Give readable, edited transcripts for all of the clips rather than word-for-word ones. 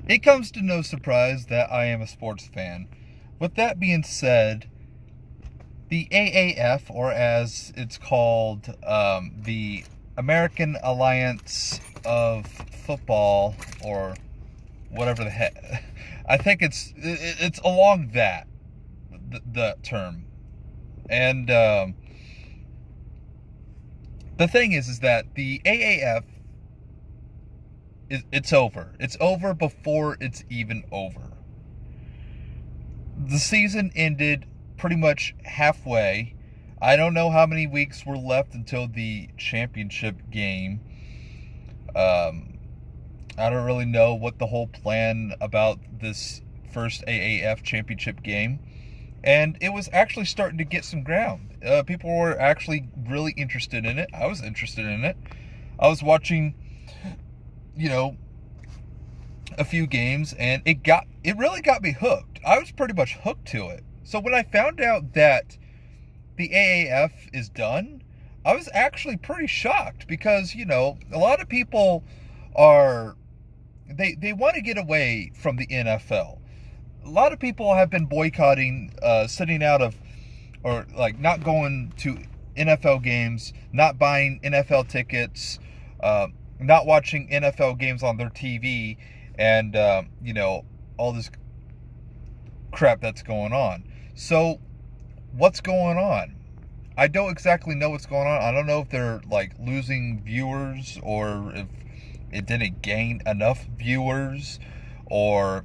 It comes to no surprise that I am a sports fan. With that being said, the AAF, or as it's called, the American Alliance of Football, or whatever the heck, I think it's along that the term. And the thing is that the AAF it's over. It's over before it's even over. The season ended pretty much halfway. I don't know how many weeks were left until the championship game. I don't really know what the whole plan about this first AAF championship game. And it was actually starting to get some ground. People were actually really interested in it. I was interested in it. I was watching, you know, a few games, and it really got me hooked. I was pretty much hooked to it. So when I found out that the AAF is done, I was actually pretty shocked because, a lot of people are they want to get away from the NFL. A lot of people have been boycotting, sitting out of, or like not going to NFL games, not buying NFL tickets, not watching NFL games on their TV, and all this crap that's going on. So what's going on? I don't exactly know what's going on. I don't know if they're like losing viewers, or if it didn't gain enough viewers, or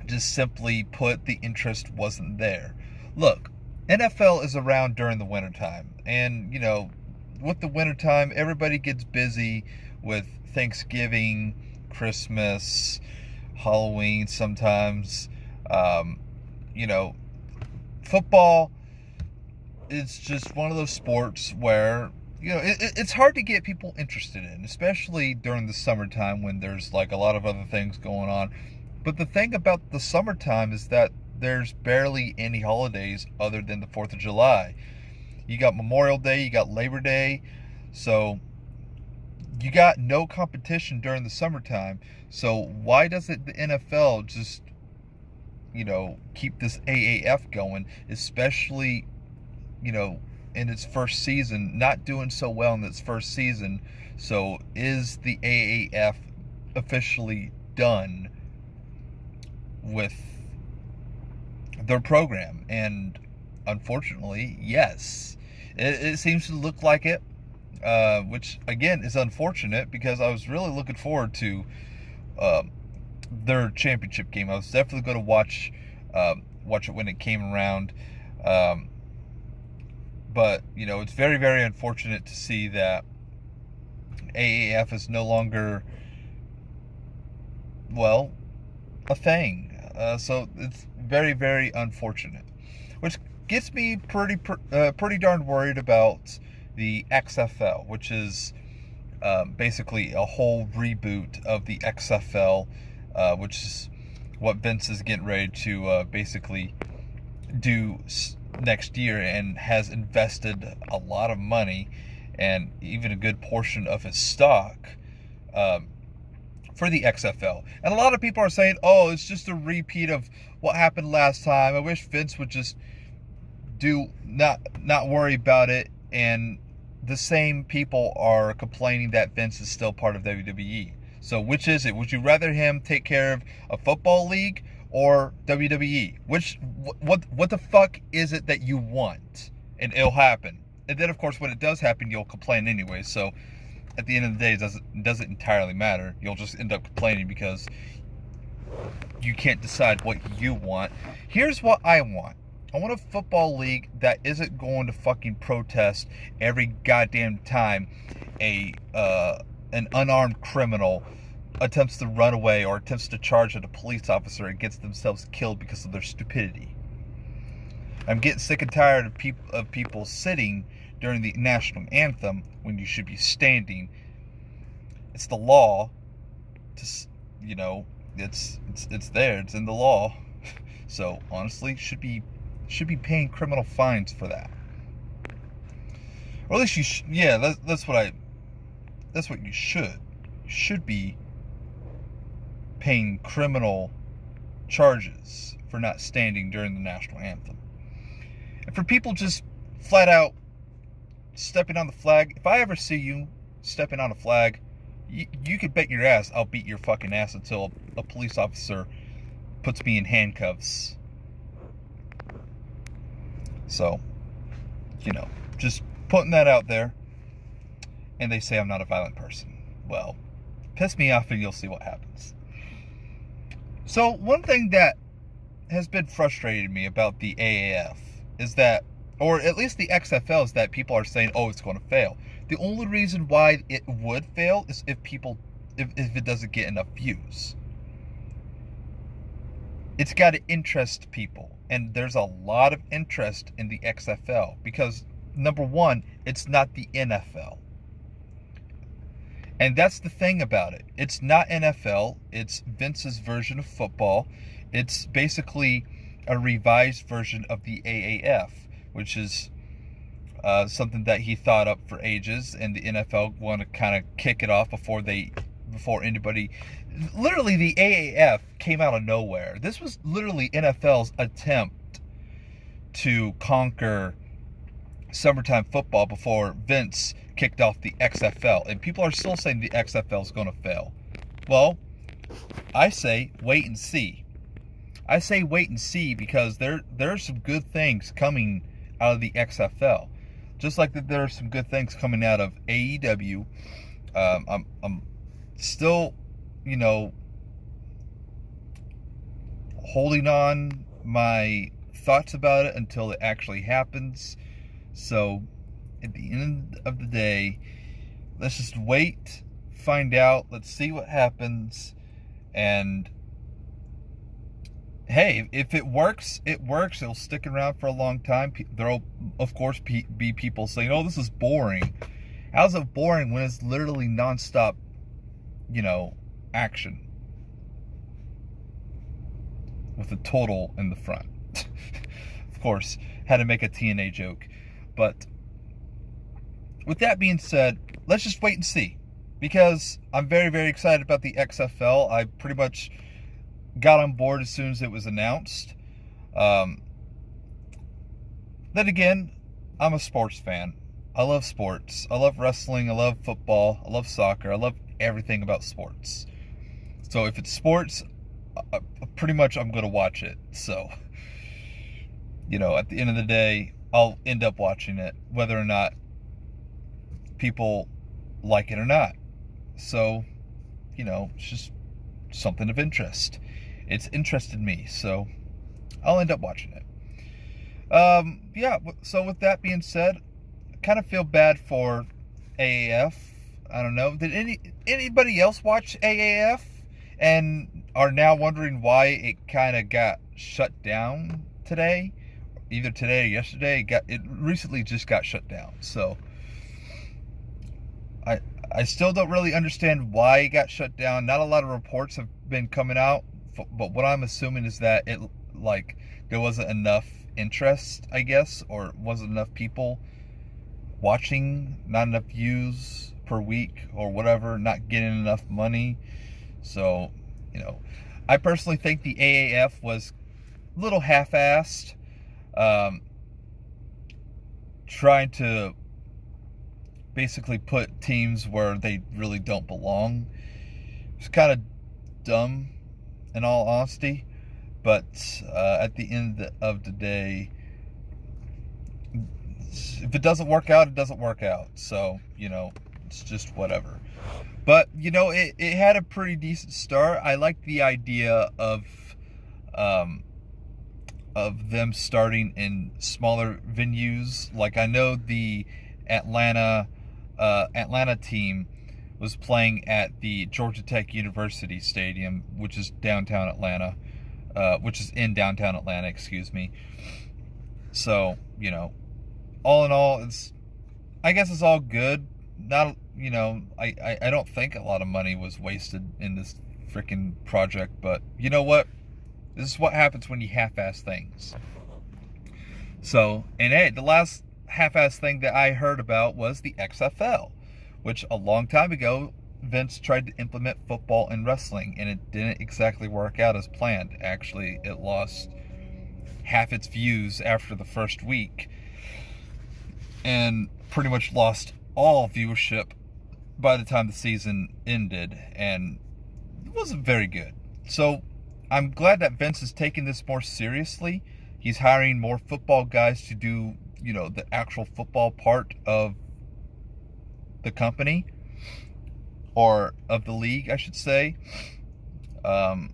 just simply put, the interest wasn't there. Look, NFL is around during the wintertime, and with the wintertime, everybody gets busy with Thanksgiving, Christmas, Halloween sometimes. Football is just one of those sports where it's hard to get people interested in, especially during the summertime when there's like a lot of other things going on. But the thing about the summertime is that there's barely any holidays other than the 4th of July. You got Memorial Day, you got Labor Day, so you got no competition during the summertime. So why doesn't the NFL just keep this AAF going, especially in its first season, not doing so well in its first season? So is the AAF officially done with their program? And unfortunately, yes, it seems to look like it, which again is unfortunate because I was really looking forward to their championship game. I was definitely going to watch it when it came around. But it's very, very unfortunate to see that AAF is no longer, well, a thing. So it's very, very unfortunate, which gets me pretty darn worried about the XFL, which is basically a whole reboot of the XFL, which is what Vince is getting ready to basically do next year, and has invested a lot of money and even a good portion of his stock for the XFL. And a lot of people are saying, oh, it's just a repeat of what happened last time. I wish Vince would just not worry about it. And the same people are complaining that Vince is still part of WWE. So which is it? Would you rather him take care of a football league or WWE? What the fuck is it that you want? And it'll happen. And then of course when it does happen, you'll complain anyway. So at the end of the day, it doesn't entirely matter. You'll just end up complaining because you can't decide what you want. Here's what I want. I want a football league that isn't going to fucking protest every goddamn time an unarmed criminal attempts to run away or attempts to charge at a police officer and gets themselves killed because of their stupidity. I'm getting sick and tired of people sitting during the national anthem when you should be standing. It's the law. It's there. It's in the law. So honestly, should be paying criminal fines for that. Or at least that's what you should. You should be paying criminal charges for not standing during the national anthem. And for people just flat out stepping on the flag, if I ever see you stepping on a flag, you could bet your ass I'll beat your fucking ass until a police officer puts me in handcuffs. So, just putting that out there. And they say I'm not a violent person. Well, piss me off and you'll see what happens. So, one thing that has been frustrating me about the AAF is that, or at least the XFL, is that people are saying, oh, it's going to fail. The only reason why it would fail is if it doesn't get enough views. It's got to interest people. And there's a lot of interest in the XFL because, number one, it's not the NFL. And that's the thing about it. It's not NFL. It's Vince's version of football. It's basically a revised version of the AAF, which is something that he thought up for ages, and the NFL want to kind of kick it off before anybody. Literally, the AAF came out of nowhere. This was literally NFL's attempt to conquer summertime football before Vince kicked off the XFL. And people are still saying the XFL is going to fail. Well, I say wait and see. I say wait and see because there are some good things coming out of the XFL. Just like that, there are some good things coming out of AEW. I'm still, holding on my thoughts about it until it actually happens. So, at the end of the day, let's just wait, find out, let's see what happens, and hey, if it works, it works. It'll stick around for a long time. There'll, of course, be people saying, oh, this is boring. How's it boring when it's literally nonstop, action? With a total in the front. Of course, had to make a TNA joke. But with that being said, let's just wait and see. Because I'm very, very excited about the XFL. I pretty much got on board as soon as it was announced. Then again, I'm a sports fan. I love sports. I love wrestling. I love football. I love soccer. I love everything about sports. So if it's sports, pretty much I'm going to watch it. So, at the end of the day, I'll end up watching it, whether or not people like it or not. So, it's just something of interest. It's interested me, so I'll end up watching it. So with that being said, I kind of feel bad for AAF. I don't know. Did anybody else watch AAF and are now wondering why it kind of got shut down today? Either today or yesterday. It recently just got shut down. So I still don't really understand why it got shut down. Not a lot of reports have been coming out, but what I'm assuming is that there wasn't enough interest, I guess, or wasn't enough people watching, not enough views per week or whatever, not getting enough money. So, I personally think the AAF was a little half-assed, trying to basically put teams where they really don't belong. It's kind of dumb, in all honesty, but at the end of the day, if it doesn't work out, it doesn't work out. So, it's just whatever. But, it had a pretty decent start. I like the idea of them starting in smaller venues. Like, I know the Atlanta team was playing at the Georgia Tech University Stadium, which is in downtown Atlanta, excuse me. So, all in all, I guess it's all good. Not, I don't think a lot of money was wasted in this freaking project, but you know what? This is what happens when you half-ass things. So, and hey, the last half-ass thing that I heard about was the XFL, which a long time ago Vince tried to implement football in wrestling, and it didn't exactly work out as planned. Actually, it lost half its views after the first week, and pretty much lost all viewership by the time the season ended, and it wasn't very good. So I'm glad that Vince is taking this more seriously. He's hiring more football guys to do, the actual football part of the company, or of the league, I should say. So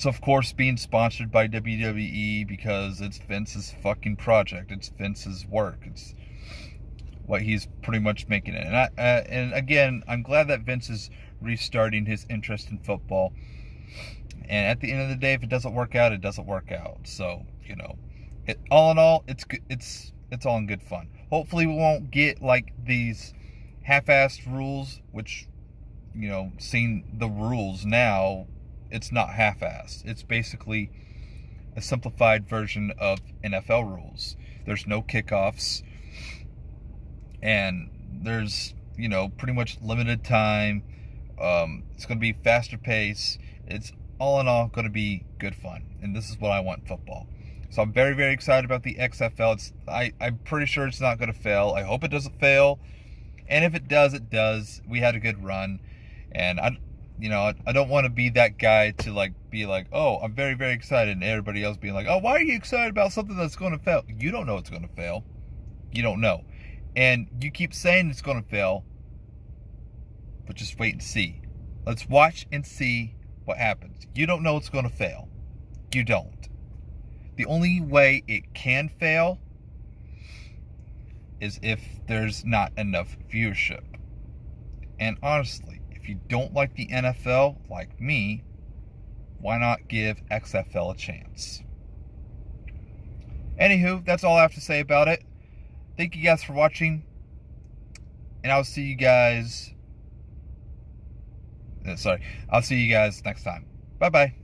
of course being sponsored by WWE, because it's Vince's fucking project. It's Vince's work. It's what he's pretty much making it. And again, I'm glad that Vince is restarting his interest in football. And at the end of the day, if it doesn't work out, it doesn't work out. So, all in all, it's good. It's all in good fun. Hopefully we won't get like these half-assed rules, which, seeing the rules now, it's not half-assed. It's basically a simplified version of NFL rules. There's no kickoffs, and there's, pretty much limited time. It's going to be faster pace. It's all in all going to be good fun, and this is what I want in football. So I'm very, very excited about the XFL. I'm pretty sure it's not going to fail. I hope it doesn't fail, and if it does, it does. We had a good run, and I don't want to be that guy to be like, oh, I'm very, very excited, and everybody else being like, oh, why are you excited about something that's going to fail? You don't know it's going to fail. You don't know, and you keep saying it's going to fail, but just wait and see. Let's watch and see what happens. You don't know it's going to fail. You don't. The only way it can fail is if there's not enough viewership. And honestly, if you don't like the NFL, like me, why not give XFL a chance? Anywho, that's all I have to say about it. Thank you guys for watching, and I'll see you guys next time. Bye-bye.